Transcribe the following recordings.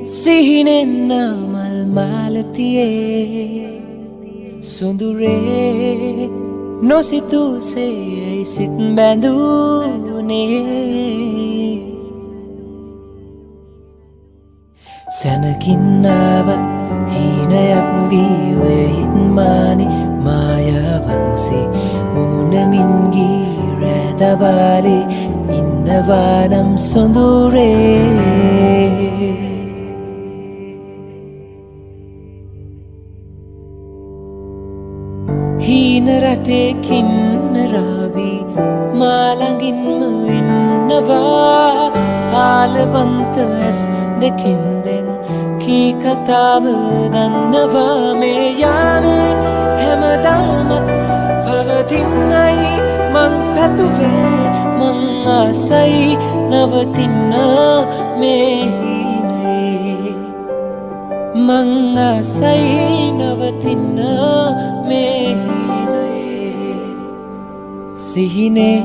සිහිනෙන් මල් මාලතියේ සොඳුරේ නොසිතූසේ සිත් බැඳුනේ සැනකින්නාවත් හීනයක් වී ඔය හිත්මානි මායාවන්සේ මුමුණමින් ගී රැදවාලේ ඉන්නවානම් සොඳුරේ හීන රටේ කින්නරාවී මාළඟින්ම ඉන්නවා ආලවන්ත ඇස් දෙකින් දැන් කී කතාව දන්නවා මේ යාමේ හැමදාමත් පවතින්නයි මං පැතුවේ මං ආසයි නවතින්න මේ හීනේ මං ආසයි නවතින්න මේ හීනේ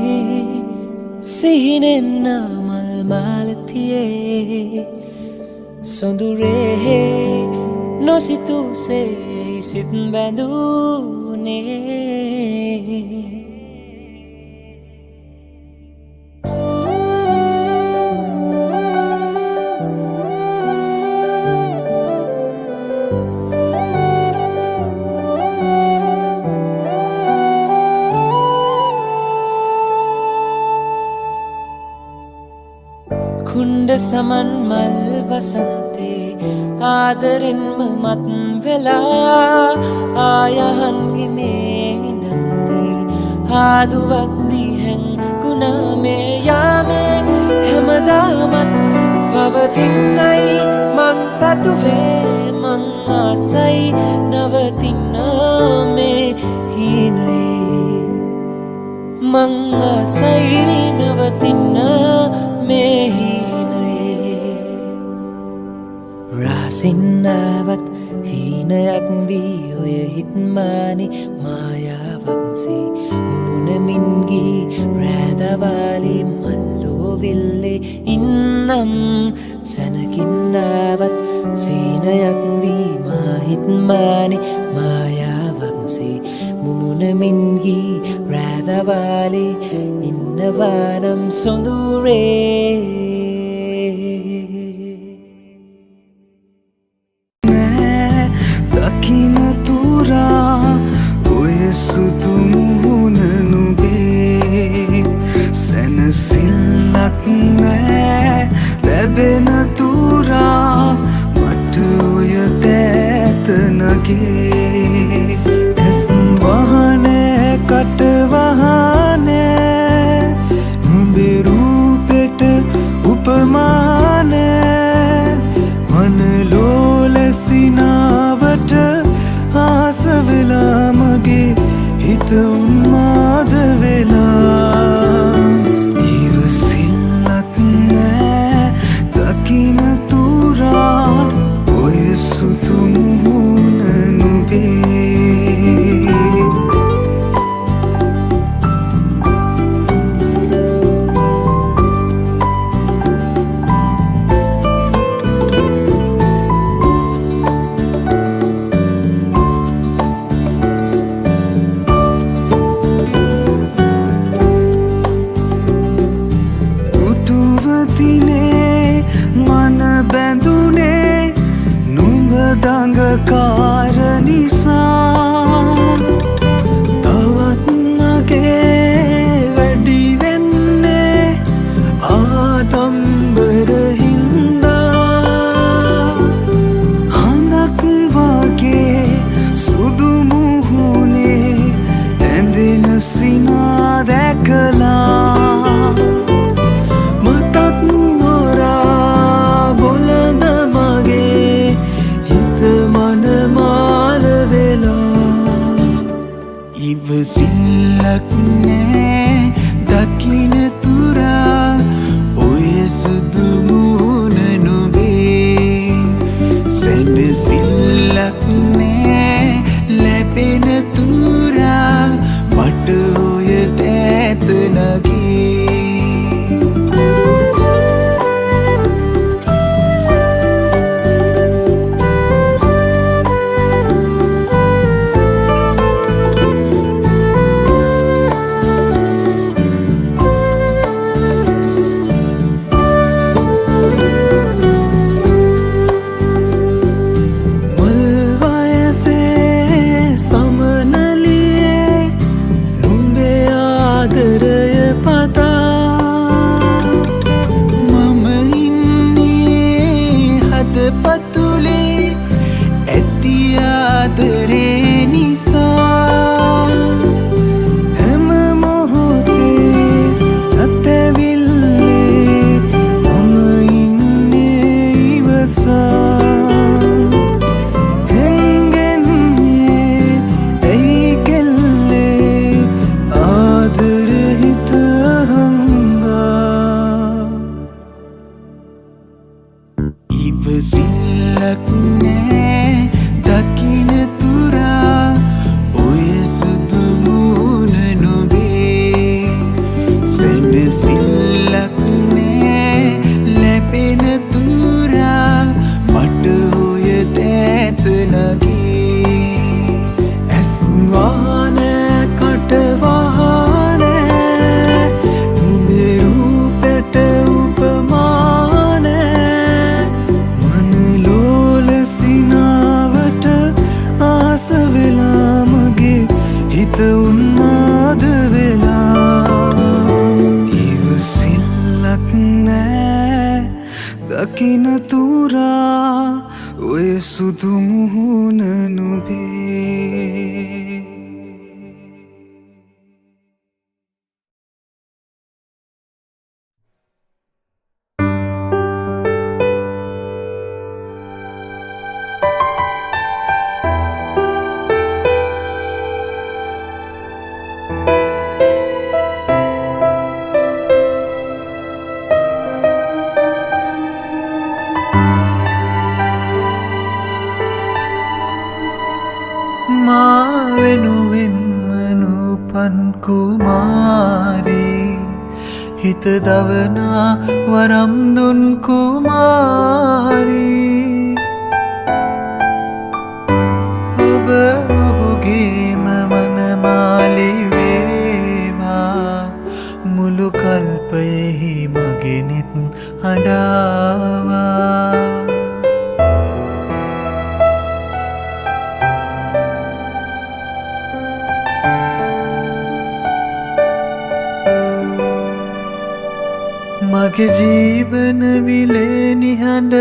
සිහිනෙන් මල් මාලතියේ සොඳුරේ නොසිතූසේ සිත් බැඳුනේ කුණ්ඩ සමන් මල් වසන්තේ ආදරෙන්ම මත් වෙලා ආයහන්ගි මේ ඉඳන්ති ආදුවක් දිහැන් ගුණා මේ යාමේ හැමදාමත් පවතින්නයි මං පැතුවේ මං ආසයි නවතින්න මේ හීනේ මං ආසයි නවතින්න මේ රාසින්නාවත් හීනයක් වී ඔය හිත්මානි මායාවක්සේ මුමුණමින් ගී රැදවාලේ මල්ලෝවිල්ලේ ඉන්නම් සැනකින්නාවත් සීනයක් වී මාහිත්මානි මායාවක්සේ මුමුණමින් ගී රැදවාලේ ඉන්නවානම් සොඳුරේ සුදු මුහුණ නුගේ සැනසිල්ලක් නෑ ලැබෙන තුරා මට ඔය දෑතනගේ ඇස් වහනෑ කට වහනෑ නුඹේ රූපෙට උපමානෑ මනලෝලසිනාවට ආස වෙලා මගේ හිත උන්මාද වෙලා ඉවසිල්ලක් නෑ දකින තුරා ඔය සුදු මුහුණ නුඹේ දඟකාර නිසා තවත් මගේ වැඩි වෙන්නේ ආඩම්බර හින්දා හඳක් වගේ සුදු මුහුණේ ඇඳෙන සිනා දැකලා මටත් නොරා බොළඳ මගේ මනමාල වෙලා ඉවසිල්ලක් නෑ දකින තුරා ඔය සුදු මුහුණ නුඹේ සැනසිල්ලක් නෑ ලැබෙන තුරා මට ඔය දෑත නගේ පතුලේ ඇති ආදරේ නිසා හැම මොහොතේ අතවිල්ලේ මම ඉන්නේ ඉවසා හැංගෙන්නේ ඇයි කෙල්ලේ ආදරේ හිත හංගා ඉවසිල්ලක් නෑ දකින තුරා ඔය සුදු මූණ නොවේ සැනසිල්ලක් නෑ ලැබෙන තුරා මට ඔය දෑත ලගේ ඇස් වාන කට වහනෑ නුඹේ රූපෙට උපමාන මනලෝල සිනාවට ආස වෙලා මගේ හිත උන්මාද වෙලා ඉවසිල්ලක් නෑ දකින තුරා ඔය සුදු මුහුණ නුඹේ මා වෙනුවෙන්ම නූපන් කුමාරී හිත දවනා වරම් දුන් කුමාරී ඔබ ඔහුගේම මනමාලි වේවා මුළු කල්පයෙහි මගෙනෙත් අඩාවා මගේ ජීවන විලේ නිහඬ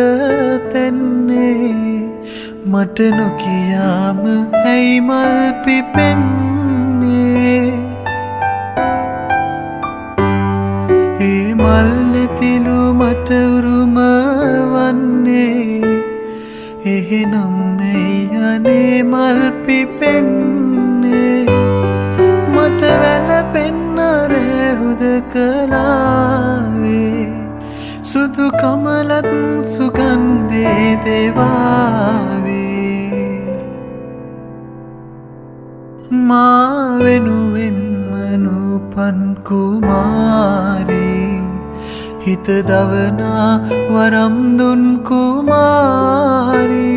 තැන්නේ මට නොකියාම ඇයි මල් පිපෙන්නේ ඒ මල් නැතිලු මට උරුම වන්නේ එහෙනම් ඇයි අනේ මල් පිපෙන්නේ මට වැළපෙන්න රෑ හුදකලාවේ සුදු කමලත් සුගන්ධේ දේවාවේ මා වෙනුවෙන්ම නූපන් කුමාරී හිත දවනා වරම් දුන් කුමාරී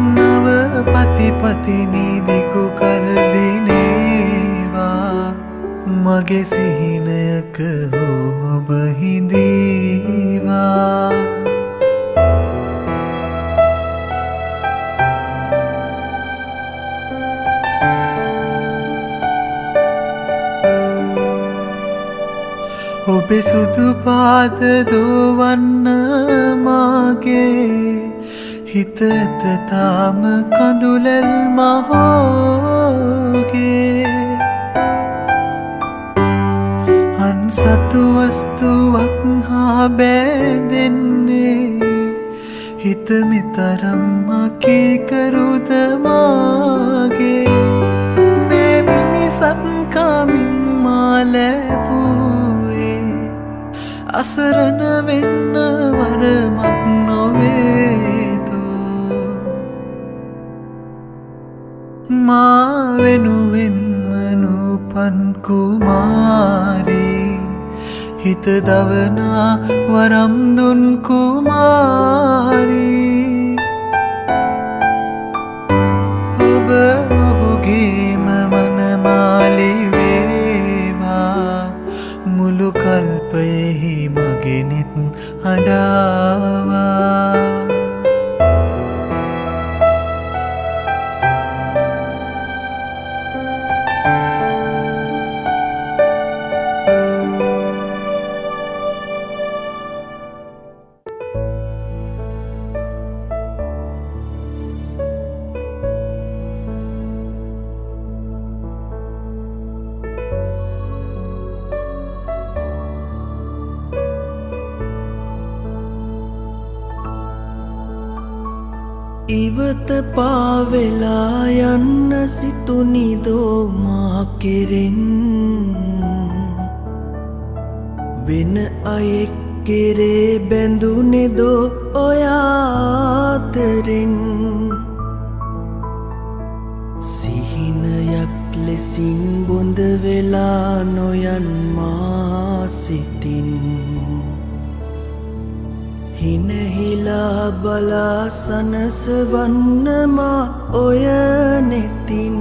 නව පතිපතිනී දිගු කල් දිනේවා මගේ සිහිනයක ඔබ හිඳීවා ඔබේ සුදු පාද දෝවන්න මාගේ හිත ඇත තාම කඳුලැල් මහෝගේ අන්සතු වස්තුවක් හා බෑදෙන්නේ හිත මෙතරම් අකීකරුද මාගේ මේ මිනිසත් කමින් මා ලැබුවේ අසරණ වෙන්න වරමක් නොවේදු මා වෙනුවෙන්ම නූපන් කුමාරී හිත දවනා වරම් දුන් කුමාරී ඔබ ඔහුගේම මනමාලි වේවා මුළු කල්පයෙහි මගෙනෙත් අඩාවා ඉවත පාවෙලා යන්න සිතුනිදෝ මා කෙරෙන් වෙන අයෙක් කෙරේ බැඳුනෙදෝ ඔයාතරෙන් සිහිනයක් ලෙසින් බොඳ වෙලා නොයන් මා සිතින් හිනහිලා බලා සනසවන්න මා ඔය නෙතින්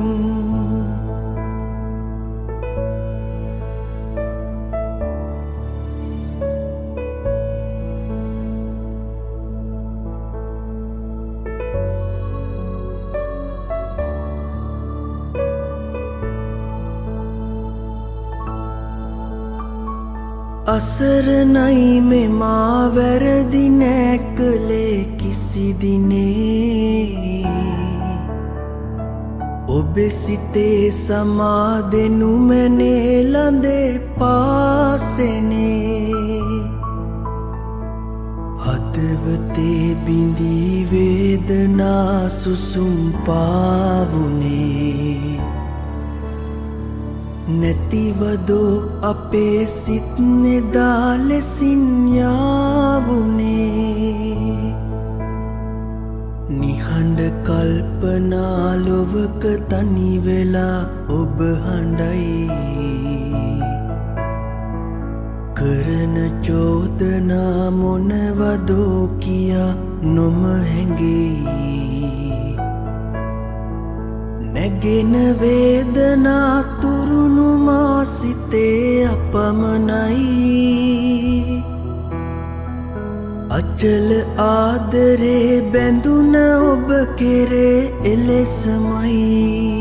අසරණයි මෙමා වැරදි නෑ කළේ කිසි දිනේ ඔබේ සිතේ සමාදෙනු මැනේ ළඳේ පාසෙනේ හදවතේ බිඳී වේදනා සුසුම් පාවුනේ නැතිවදෝ අපේ සිත් නෙදා ලෙසින් යාවුනේ නිහඬ කල්පනා ලොවක තනි වෙලා ඔබ හඬයි කරන චෝදනා මොනවදෝ කියා නොම හැඟේ නැගෙන වේදනා තුරුණු මා සිතේ අපමණයි අචල ආදරේ බැඳුන ඔබ කෙරේ එලෙසමයි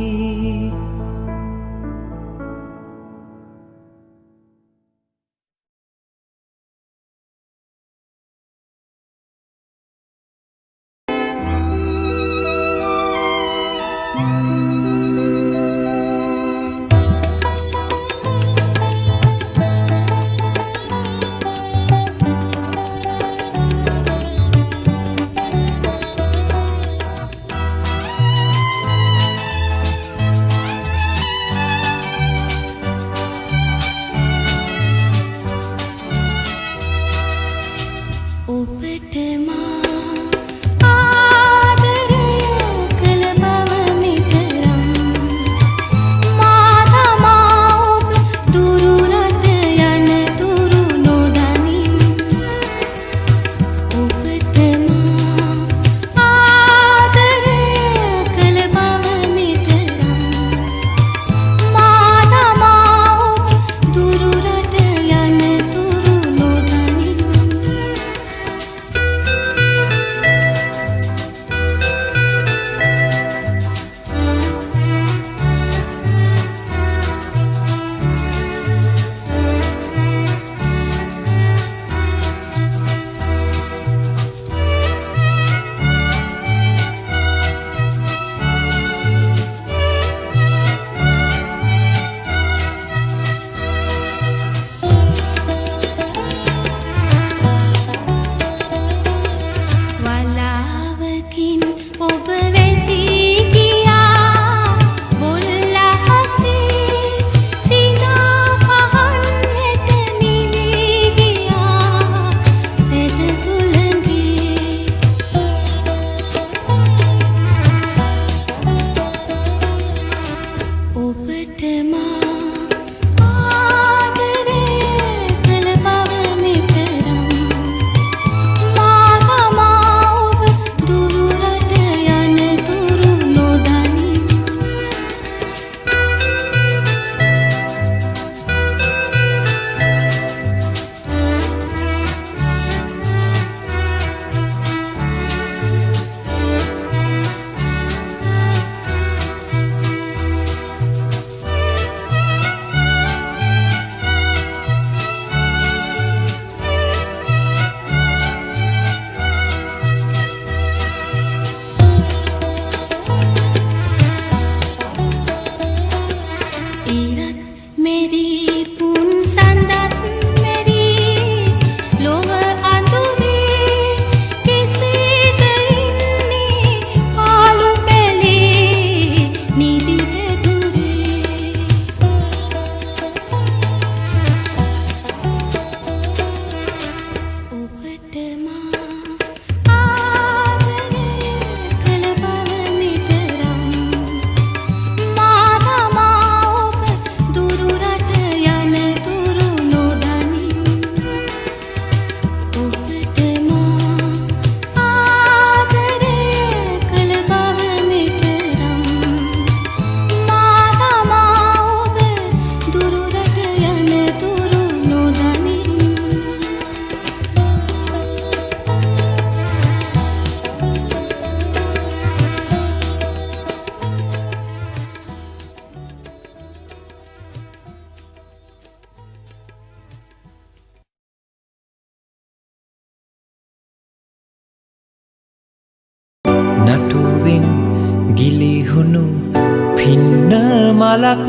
මලක්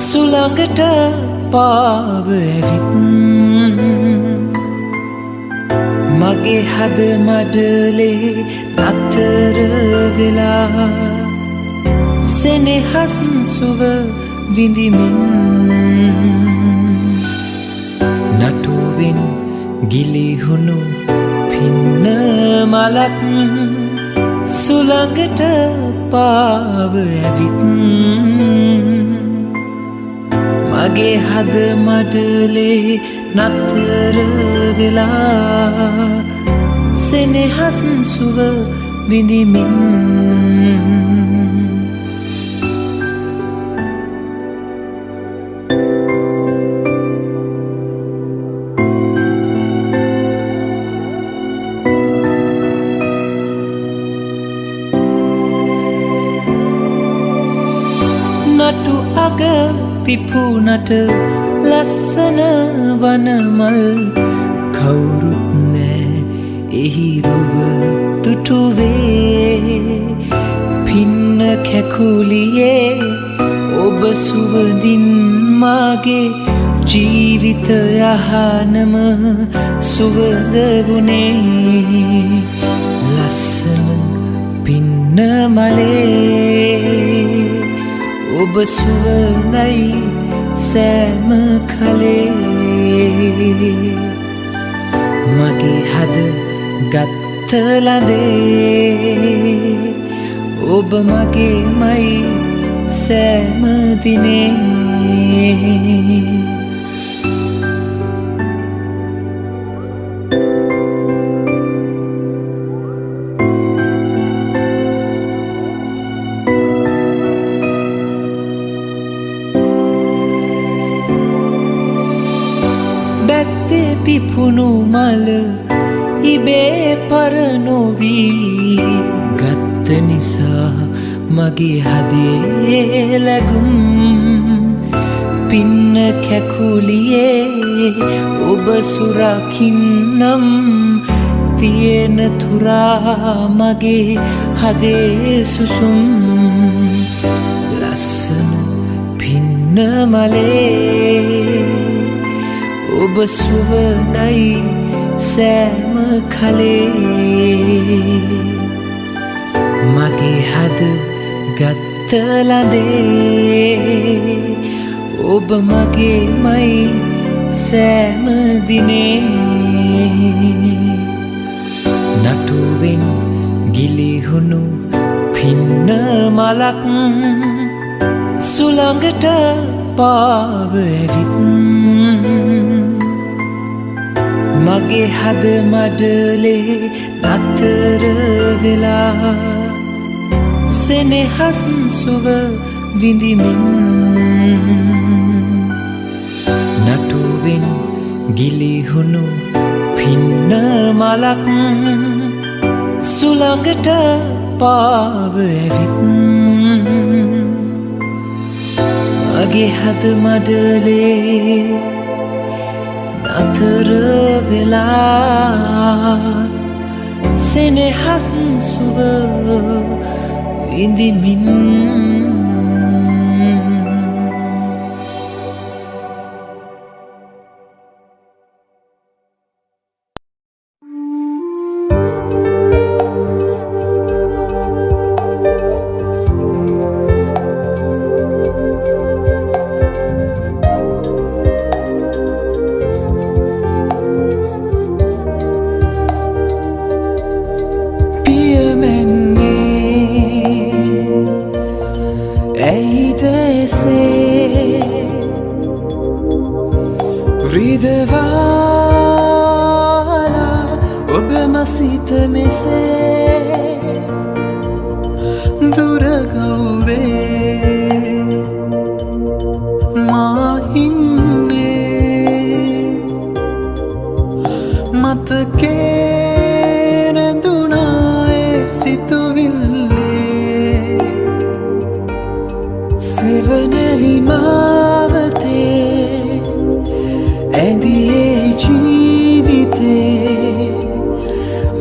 සුළඟට පාව ඇවිත් මගේ හද මඩලේ නතර වෙලා සෙනෙහස් සුව විඳිමින් නටුවෙන් ගිලිහුණු පින්න මලක් සුළඟට පාව ඇවිත් මගේ හද මඩලේ නතර වෙලා සෙනෙහස් සුව විඳිමින් නටු අග පිපුනට ලස්සන වනමල් කවුරුත් නෑ එහි රුව තුටුවේ පින්න කැකුලියේ ඔබ සුවඳින් මාගේ ජීවිත යහනම සුවඳ වුණේ ලස්සන පින්න මලේ ඔබ සුවඳයි සෑම කලේ මගේ හද ගත්ත ලදේ ඔබ මගේමයි සෑම දිනේ බැත්තේ පිපුණු මල ඉබේ පරනොවී ගත්ත නිසා මගේ හදේ ලැගුම් පින්න කැකුලියේ ඔබ සුරකින්නම් තියෙන තුරා මගේ හදේ සුසුම් ලස්සන පින්න මලේ ඔබ සුවඳයි සෑම කලේ මගේ හද ගත්ත ලදේ ඔබ මගේමයි සෑම දිනේ නටුවෙන් ගිලිහුණු පින්න මලක් සුළඟට පාව ඇවිත් මගේ හද මඩලේ නතර වෙලා සෙනෙහස් සුව විඳිමින් නටුවෙන් ගිලිහුණු පින්න මලක් සුළඟට පාව ඇවිත් මගේ හද මඩලේ නතර වෙලා සෙනෙහස් සුව විඳිමින්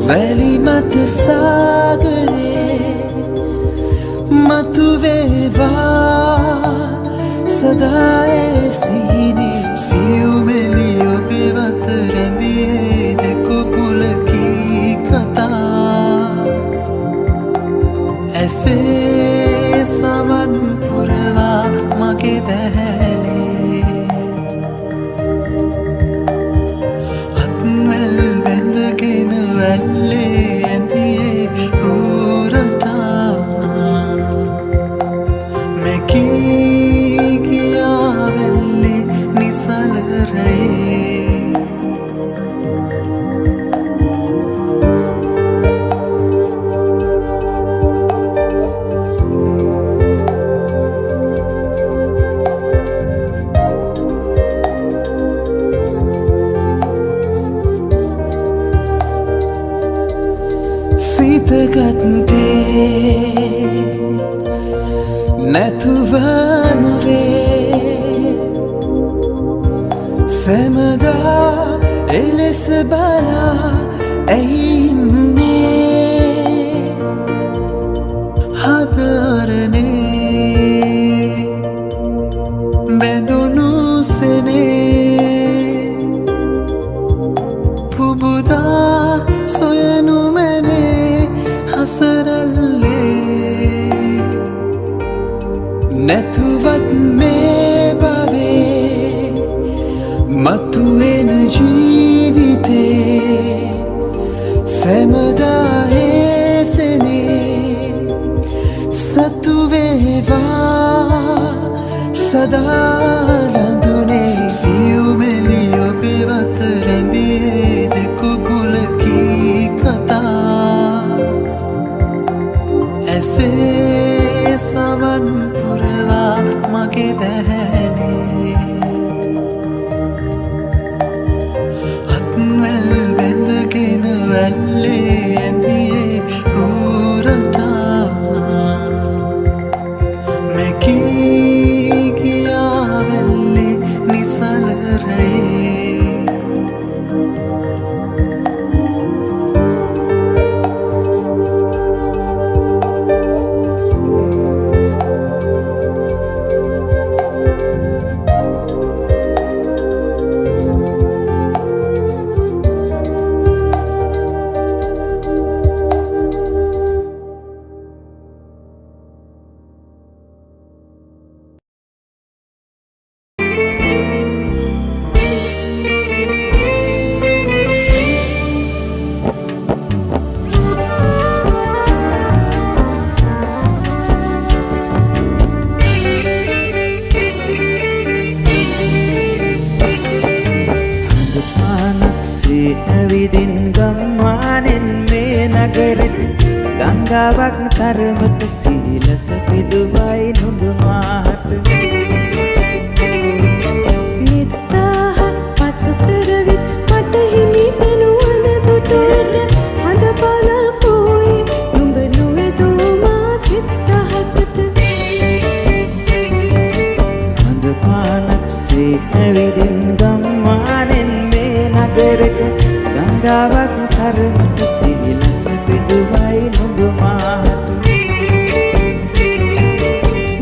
වැලි මත සාගරේ මතුවේ सदा सीने සියු මෙලි ඔබේ වත රැඳියේ දෙකු කුලකී කතා ඇසේ සවන් පුරවා මගේ දැහැලේ අත්වැල් බැඳගෙන වැල්ලේ ඇඳියේ රූරටා මෙකී ගියා වැල්ලේ නිසල රැයේ සිතගත්තේ නැතුව නොවේ සැමදා එලෙස බලා ඇයින්නේ හතරනේ බැඳුණු සෙනේ පුබුදා සොයනු මැනේ හසරල්ලේ නැතුවත් මේ භවේ මතුවෙන ජීවිතේ සැමදා ඒසනේ සතු වේවා සදා ලඳුනේ සියු මෙලි ඔබේ වත රැඳියේ දෙකු කුලකී කතා ඇසේ සවන් පුරවා මගේ දැහැලේ අත්වැල් බැඳගෙන වැල්ලේ ඇඳියේ රූරටා මෙකී ගියා වැල්ලේ නිසල රැයේ ඇවිදින් ගම්මානෙන් මේ නගරෙට ගංගාවක් තරමට සීලස පිදුවයි නුඹ මාට නිත්තාහක් පසු කරවිත් මට හිමි දෙනුවන දුටුවට හඳ පලපුයි නුඹ නොවෙදෝ මා සිත්තහසට හඳ පානක්සේ ඇවිදින් ගම්මානෙන් මේ නගරෙට ගංගාවක් තරමට සීලස පිදුවයි නුඹ මාට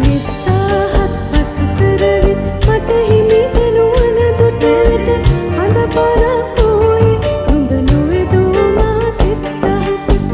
නිත්තාහක් පසු කරවිත් මට හිමි දෙනුවන දුටුවට හඳ පලපුයි නුඹ නොවෙදෝ මා සිත්තහසට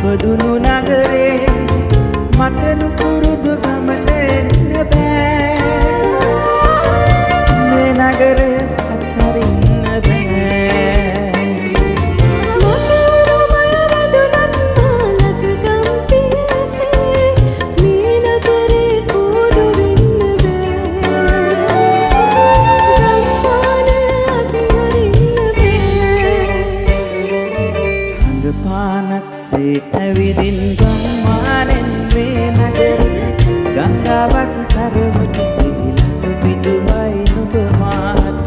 බදුණු නගරේ මතනු පුරුදු ගමට එන්න බෑ මේ නගරේ අත්හරින්න බෑ මකරුමය වැදුනත් මාලකගම් පියසේ මේ නගරේ කෝඩු වෙන්න බෑ ගම්මාන අත්හරින්න බෑ හඳ පානක්සේ ඇවිදින් ගම්මානෙන් මේ නගරෙට ගංගාවක් තරමට සීලස පිදුවයි නුඹ මාට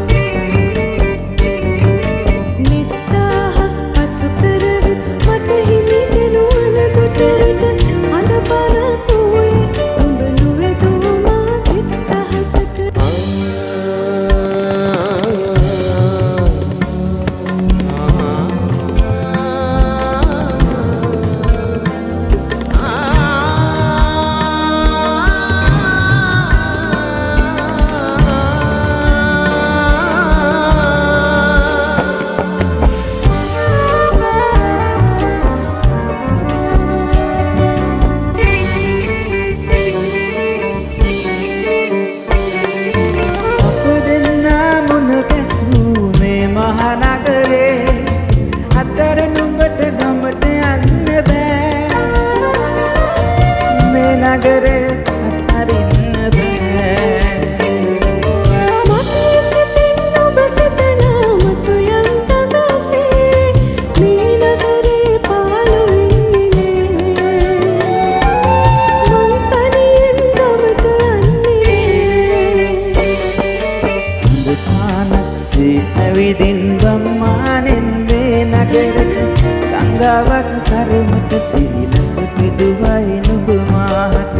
සිහිලස පිදුවයි නුඹ මාහට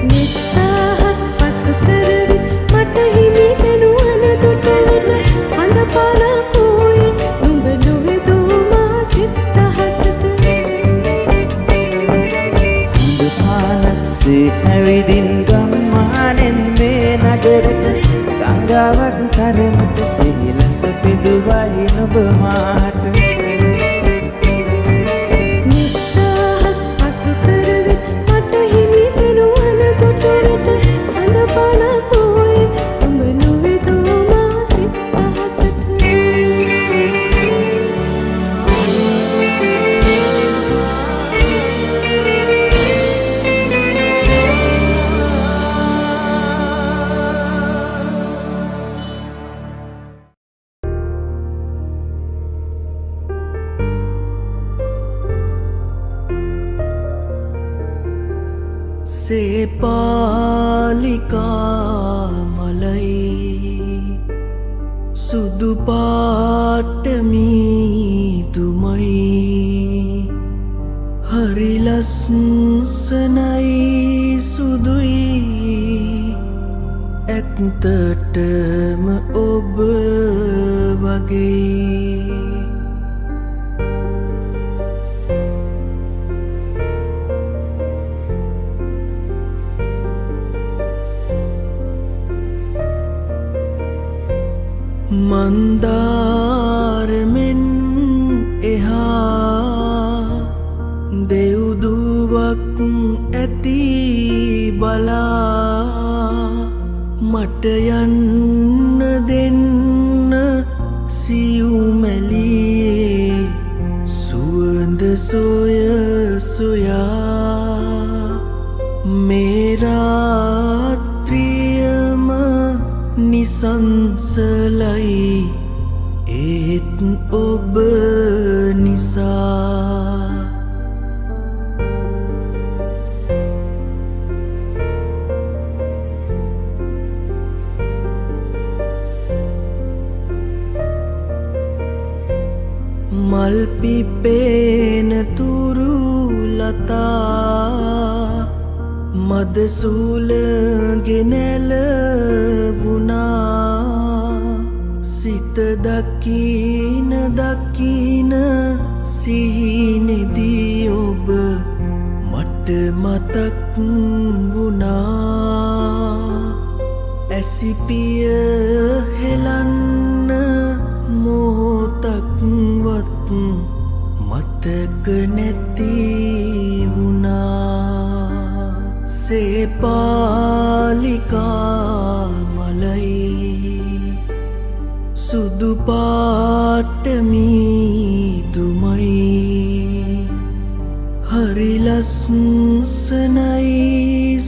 නිත්තාහක් පසු කරවිත් මට හිමි දෙනු අනතුට විට අඳ පාලක් වූයේ නුඹ නොවෙදූ මා සිත් අහසට හඳ පානක්සේ ඇවිදින් ගම්මානෙන් මේ නගරට ගංගාවක් තරමට සිහිලස පිදුවයි නුඹ මාහට නිත්තාහක් පසු කරවිත් මට හිමි දෙනු අනතුට විට අඳ පාලක් වූයේ නුඹ නොවෙදූ මා සිත් අහසට සේපාලිකා මලයි සුදු පාටමීතුමයි හරි ලස්සනයි සුදුයි ඇත්තටම ඔබ වගේ මන්දාරමෙන් එහා දෙව්දුවක් ඇති බලා මට යන්න දෙන්න සියුමැලියේ සුවඳ සොය සොයා මේ රාත්‍රියම නිසංසලයි ඒත් ඔබ නිසා මල් පිපෙන තුරු ලතා මද සූලගෙන ලැබුණා සිත දකින දකින සිහිනෙදී ඔබ මට මතක් වුණා ඇසිපිය හෙලන්න මොහොතක්වත් මතක නැති වුණා සේපාලිකා මලයි සුදු පාටමීතුමයි හරි ලස්සනයි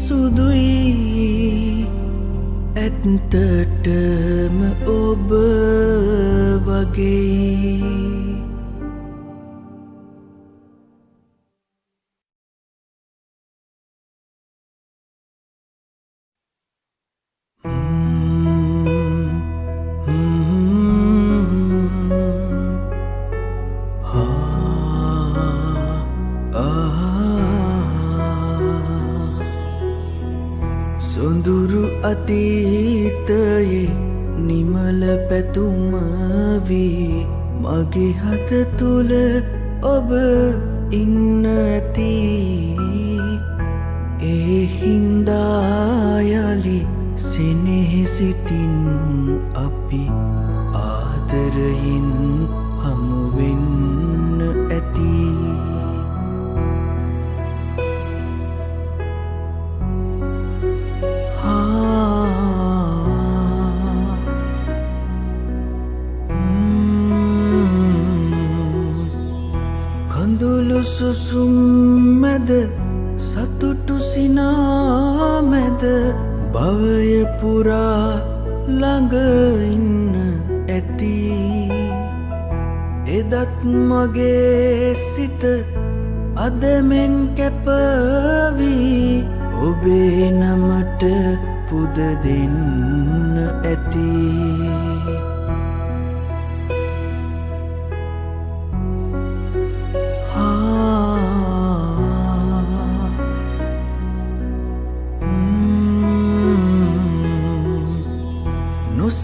සුදුයි ඇත්තටම ඔබ වගේ සොඳුරු අතීතයේ නිමල පැතුම වී මගේ හත තුළ ඔබ ඉන්න ඇති ඒ හින්දා යලි සෙනෙහසිතින් අපි ආදරයෙන් හමුවෙන්න ඇති කඳුළු සුසුම් මැද සතුටු සිනා මැද භවය පුරා ළඟ ඉන්න ඇති එදත් මගේ සිත අදමෙන් කැපවී ඔබේ නමට පුද දෙන්න ඇති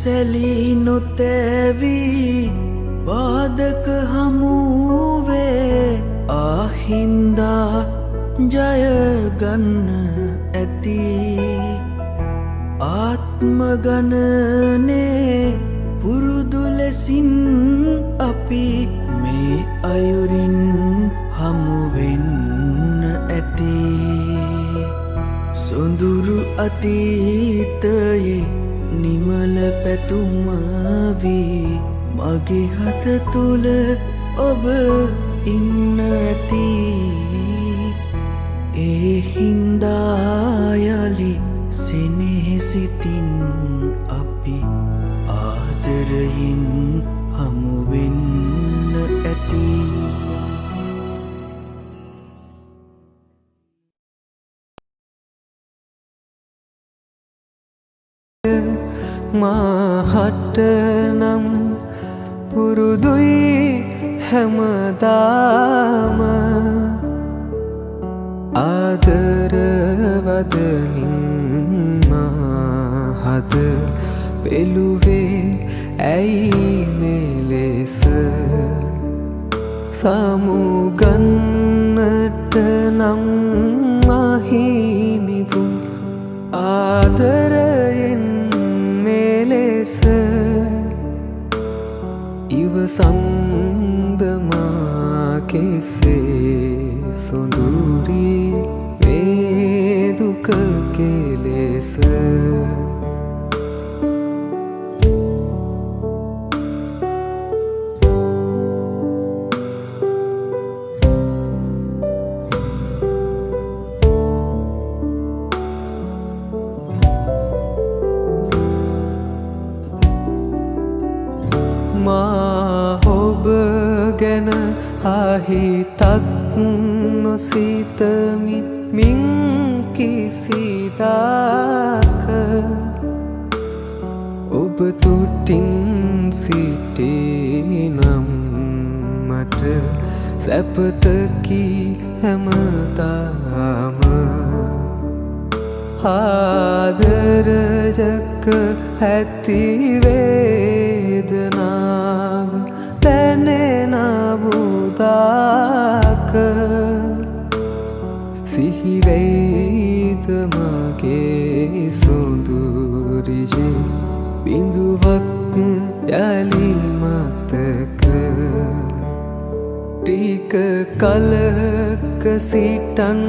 සැලී නොතැවී බාධක හමුවේ ආහින්දා ජයගන්න ඇති ආත්ම ගණනේ පුරුදු ලෙසින් අපි මේ අයුරින් හමුවෙන්න ඇති සොඳුරු අතීතයේ නිමල පැතුම වී මගේ හත තුළ ඔබ ඉන්න ඇති ඒ හින්දා යලි සෙනෙහසිතින් අපි ආදරයෙන් හමුවෙන්න ඇති මාහට නම් පුරුදුයි හැමදාම ආදරවදනින් මාහද පෙළුවේ ඇයි මෙලෙස සමුගන්නට නම් අහිමි වූ ආදරයෙන් මෙලෙස ඉවසන්දමා කෙසේ සොඳුරී මේ දුක කෙලෙස මා ඔබ ගැන අහිතක් නොසිතමි මින් කිසිදාක ඔබ තුටින් සිටේ නම් මට සැපතකි හැමදාම ආදරයක ඇති වේදනාව දැනෙන වූදාක සිහිවෙයිද මගේ සොඳුරියේ බිඳුවක් යලි මතක ටික කලක සිටන්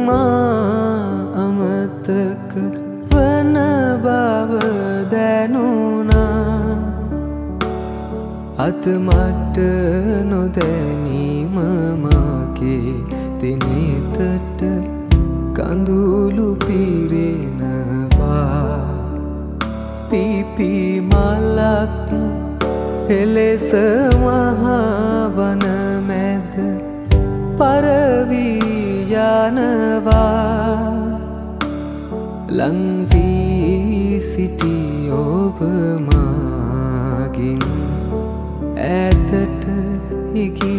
මා අමතක වන බව දැනුණා අත මට නොදැනීම මගේ දිනෙතට කඳුළු පිරෙනවා පිපි මලක් එලෙස මහවන මැද පරවී යනවා ලංවී සිටි ඔබ මාගින් ඈතට ඉගි